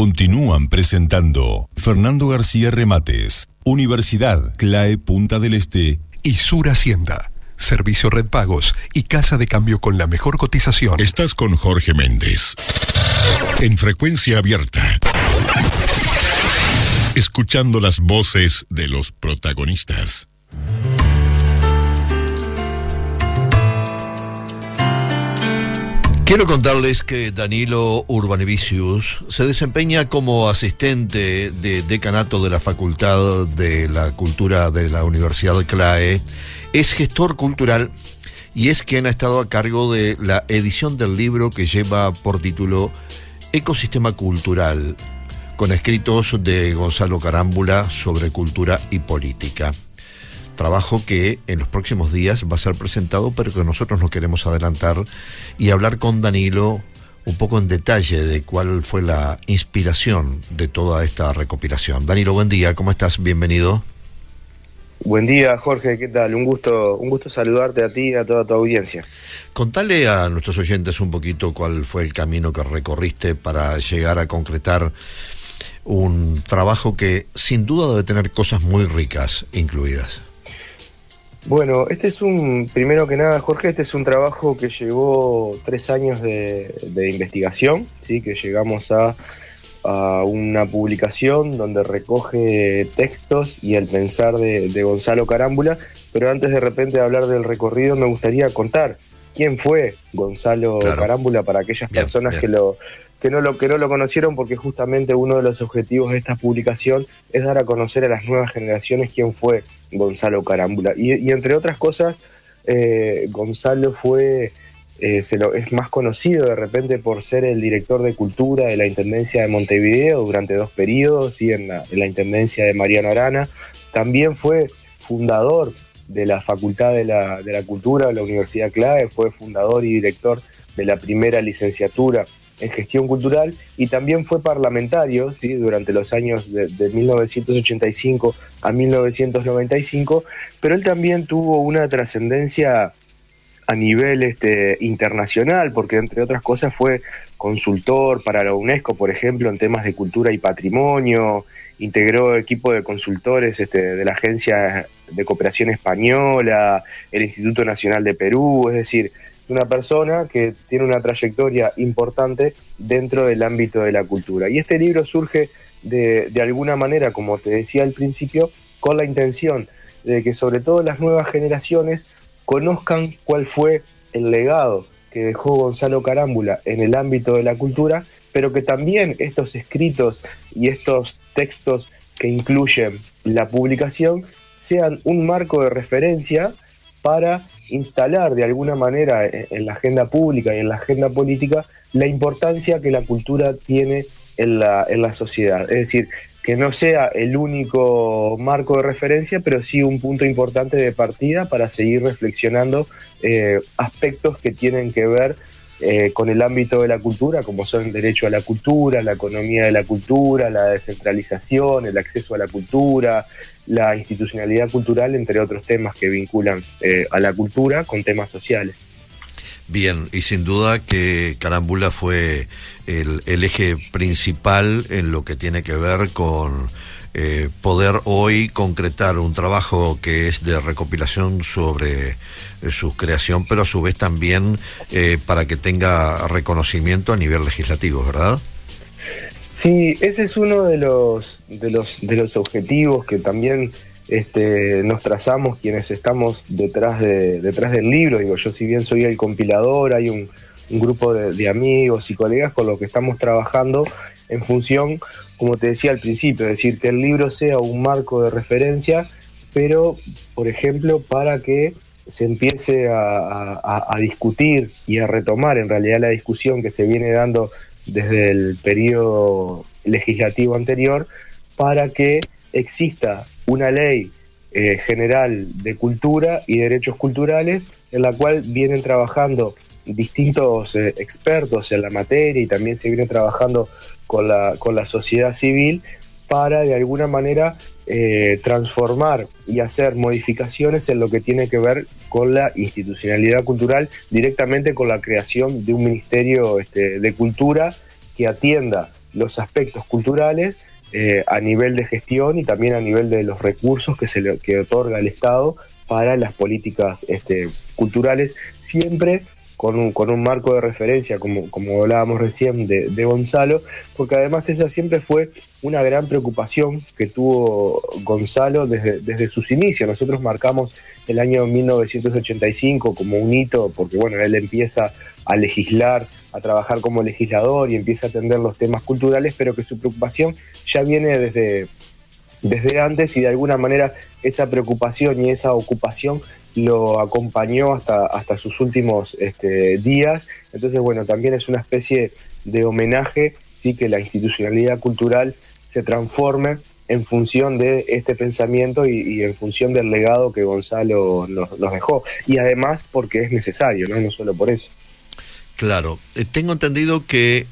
Continúan presentando Fernando García Remates, Universidad CLAE Punta del Este y Sur Hacienda. Servicio Red Pagos y Casa de Cambio con la mejor cotización. Estás con Jorge Méndez. En frecuencia abierta. Escuchando las voces de los protagonistas. Quiero contarles que Danilo Urbanevicius se desempeña como asistente de decanato de la Facultad de la Cultura de la Universidad CLAE, es gestor cultural y es quien ha estado a cargo de la edición del libro que lleva por título Ecosistema Cultural, con escritos de Gonzalo Carámbula sobre cultura y política. Trabajo que en los próximos días va a ser presentado, pero que nosotros no queremos adelantar y hablar con Danilo un poco en detalle de cuál fue la inspiración de toda esta recopilación. Danilo, buen día, ¿cómo estás? Bienvenido. Buen día, Jorge, ¿qué tal? Un gusto saludarte a ti y a toda tu audiencia. Contale a nuestros oyentes un poquito cuál fue el camino que recorriste para llegar a concretar un trabajo que sin duda debe tener cosas muy ricas incluidas. Bueno, primero que nada, Jorge, este es un trabajo que llevó 3 años de investigación, ¿sí? Que llegamos a una publicación donde recoge textos y el pensar de Gonzalo Carámbula, pero antes de repente hablar del recorrido me gustaría contar quién fue Gonzalo Carámbula para aquellas personas que no lo conocieron, porque justamente uno de los objetivos de esta publicación es dar a conocer a las nuevas generaciones quién fue Gonzalo Carámbula. Y entre otras cosas, Gonzalo es más conocido de repente por ser el director de cultura de la Intendencia de Montevideo durante 2 periodos, ¿sí? en la Intendencia de Mariano Arana. También fue fundador de la Facultad de la Cultura de la Universidad CLAE, fue fundador y director de la primera licenciatura en Gestión Cultural, y también fue parlamentario, ¿sí? Durante los años de 1985 a 1995, pero él también tuvo una trascendencia a nivel internacional, porque entre otras cosas fue consultor para la UNESCO, por ejemplo, en temas de cultura y patrimonio, integró equipo de consultores de la Agencia de Cooperación Española, el Instituto Nacional de Perú, es decir, una persona que tiene una trayectoria importante dentro del ámbito de la cultura. Y este libro surge de alguna manera, como te decía al principio, con la intención de que sobre todo las nuevas generaciones conozcan cuál fue el legado que dejó Gonzalo Carámbula en el ámbito de la cultura, pero que también estos escritos y estos textos que incluyen la publicación sean un marco de referencia para instalar de alguna manera en la agenda pública y en la agenda política la importancia que la cultura tiene en la sociedad. Es decir, que no sea el único marco de referencia, pero sí un punto importante de partida para seguir reflexionando aspectos que tienen que ver con el ámbito de la cultura, como son el derecho a la cultura, la economía de la cultura, la descentralización, el acceso a la cultura, la institucionalidad cultural, entre otros temas que vinculan a la cultura con temas sociales. Bien, y sin duda que Carámbula fue el eje principal en lo que tiene que ver con poder hoy concretar un trabajo que es de recopilación sobre su creación, pero a su vez también para que tenga reconocimiento a nivel legislativo, ¿verdad? Sí, ese es uno de los objetivos que también nos trazamos quienes estamos detrás del libro. Digo, yo si bien soy el compilador, hay un grupo de amigos y colegas con los que estamos trabajando en función, como te decía al principio, es decir, que el libro sea un marco de referencia, pero, por ejemplo, para que se empiece a discutir y a retomar en realidad la discusión que se viene dando desde el periodo legislativo anterior, para que exista una ley general de cultura y derechos culturales en la cual vienen trabajando distintos expertos en la materia, y también se viene trabajando con la sociedad civil para de alguna manera transformar y hacer modificaciones en lo que tiene que ver con la institucionalidad cultural, directamente con la creación de un ministerio de cultura que atienda los aspectos culturales a nivel de gestión y también a nivel de los recursos que otorga el Estado para las políticas culturales, siempre con un marco de referencia, como hablábamos recién de Gonzalo, porque además esa siempre fue una gran preocupación que tuvo Gonzalo desde sus inicios. Nosotros marcamos el año 1985 como un hito, porque bueno, él empieza a legislar, a trabajar como legislador y empieza a atender los temas culturales, pero que su preocupación ya viene desde antes, y de alguna manera esa preocupación y esa ocupación lo acompañó hasta sus últimos días. Entonces, bueno, también es una especie de homenaje, sí, que la institucionalidad cultural se transforme en función de este pensamiento y en función del legado que Gonzalo nos dejó. Y además porque es necesario, no solo por eso. Claro, tengo entendido que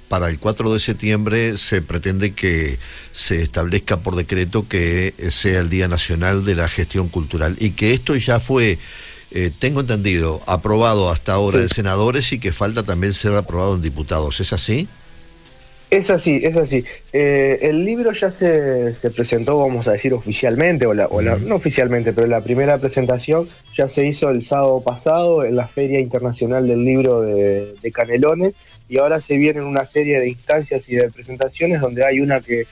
para el 4 de septiembre se pretende que se establezca por decreto que sea el Día Nacional de la Gestión Cultural, y que esto ya fue, tengo entendido, aprobado hasta ahora en senadores y que falta también ser aprobado en diputados. ¿Es así? Es así. El libro ya se presentó, vamos a decir, oficialmente, no oficialmente, pero la primera presentación ya se hizo el sábado pasado en la Feria Internacional del Libro de Canelones, y ahora se vienen una serie de instancias y de presentaciones donde hay una que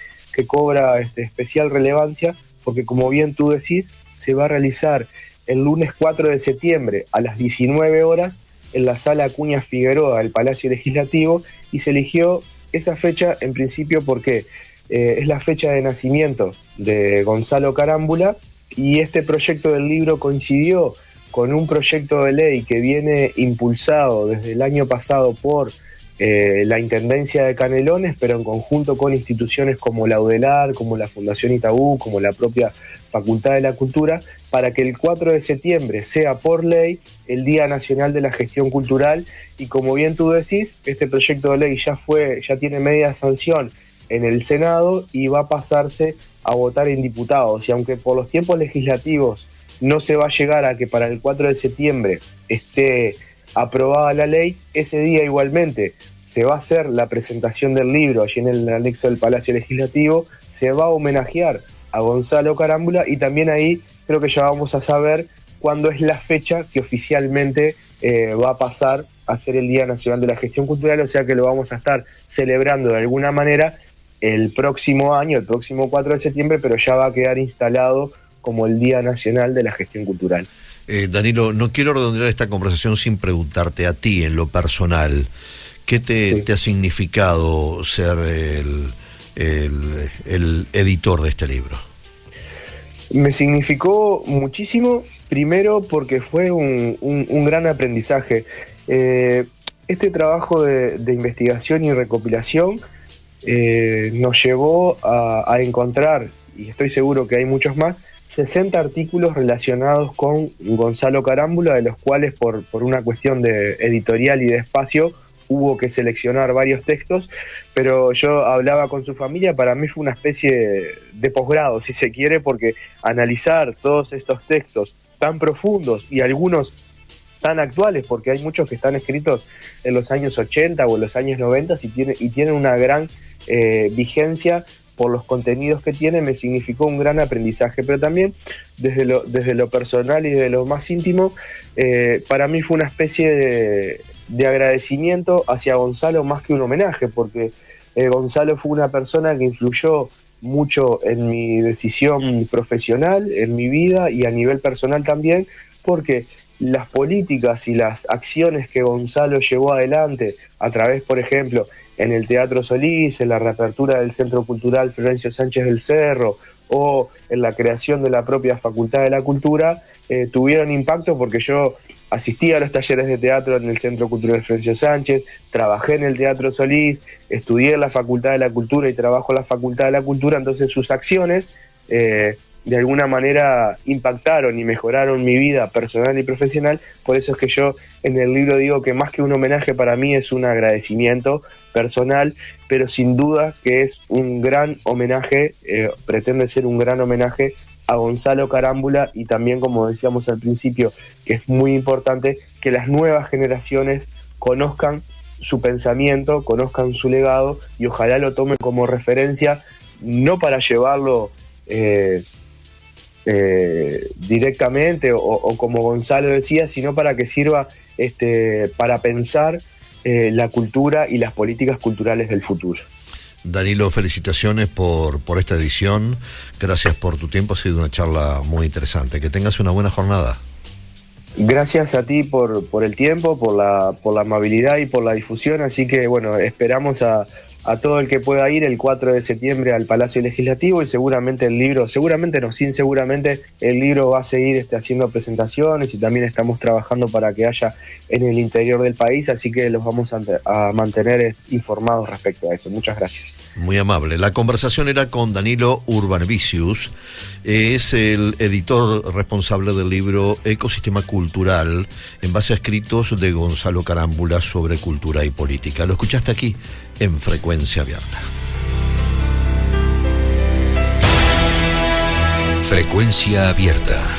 cobra especial relevancia, porque como bien tú decís, se va a realizar el lunes 4 de septiembre a las 19 horas en la Sala Acuña Figueroa del Palacio Legislativo, y se eligió esa fecha en principio porque es la fecha de nacimiento de Gonzalo Carámbula, y este proyecto del libro coincidió con un proyecto de ley que viene impulsado desde el año pasado por la Intendencia de Canelones, pero en conjunto con instituciones como la UDELAR, como la Fundación Itaú, como la propia Facultad de la Cultura, para que el 4 de septiembre sea por ley el Día Nacional de la Gestión Cultural. Y como bien tú decís, este proyecto de ley ya tiene media sanción en el Senado y va a pasarse a votar en diputados. Y aunque por los tiempos legislativos no se va a llegar a que para el 4 de septiembre esté aprobada la ley, ese día igualmente se va a hacer la presentación del libro allí en el anexo del Palacio Legislativo, se va a homenajear a Gonzalo Carámbula, y también ahí creo que ya vamos a saber cuándo es la fecha que oficialmente va a pasar a ser el Día Nacional de la Gestión Cultural, o sea que lo vamos a estar celebrando de alguna manera el próximo año, el próximo 4 de septiembre, pero ya va a quedar instalado como el Día Nacional de la Gestión Cultural. Danilo, no quiero redondear esta conversación sin preguntarte a ti en lo personal, ¿qué te ha significado ser el editor de este libro? Me significó muchísimo, primero porque fue un gran aprendizaje. Este trabajo de investigación y recopilación nos llevó a encontrar, y estoy seguro que hay muchos más, 60 artículos relacionados con Gonzalo Carámbula, de los cuales por una cuestión de editorial y de espacio hubo que seleccionar varios textos, pero yo hablaba con su familia, para mí fue una especie de posgrado, si se quiere, porque analizar todos estos textos tan profundos y algunos tan actuales, porque hay muchos que están escritos en los años 80 o en los años 90 y tienen una gran vigencia por los contenidos que tienen, me significó un gran aprendizaje, pero también desde lo personal y de lo más íntimo, para mí fue una especie de agradecimiento hacia Gonzalo más que un homenaje, porque Gonzalo fue una persona que influyó mucho en mi decisión profesional, en mi vida y a nivel personal también, porque las políticas y las acciones que Gonzalo llevó adelante a través, por ejemplo, en el Teatro Solís, en la reapertura del Centro Cultural Florencio Sánchez del Cerro o en la creación de la propia Facultad de la Cultura, tuvieron impacto porque yo asistí a los talleres de teatro en el Centro Cultural Florencio Sánchez, trabajé en el Teatro Solís, estudié en la Facultad de la Cultura y trabajo en la Facultad de la Cultura, entonces sus acciones de alguna manera impactaron y mejoraron mi vida personal y profesional. Por eso es que yo en el libro digo que más que un homenaje para mí es un agradecimiento personal, pero sin duda que es un gran homenaje, pretende ser un gran homenaje a Gonzalo Carámbula, y también, como decíamos al principio, que es muy importante que las nuevas generaciones conozcan su pensamiento, conozcan su legado y ojalá lo tomen como referencia, no para llevarlo directamente o como Gonzalo decía, sino para que sirva para pensar la cultura y las políticas culturales del futuro. Danilo, felicitaciones por esta edición, gracias por tu tiempo, ha sido una charla muy interesante, que tengas una buena jornada. Gracias a ti por el tiempo, por la amabilidad y por la difusión, así que bueno, esperamos a todo el que pueda ir el 4 de septiembre al Palacio Legislativo y seguramente el libro va a seguir haciendo presentaciones y también estamos trabajando para que haya en el interior del país, así que los vamos a mantener informados respecto a eso. Muchas gracias. Muy amable. La conversación era con Danilo Urbanevicius, es el editor responsable del libro Ecosistema Cultural, en base a escritos de Gonzalo Carámbula sobre cultura y política. Lo escuchaste aquí en Frecuencia Abierta. Frecuencia Abierta.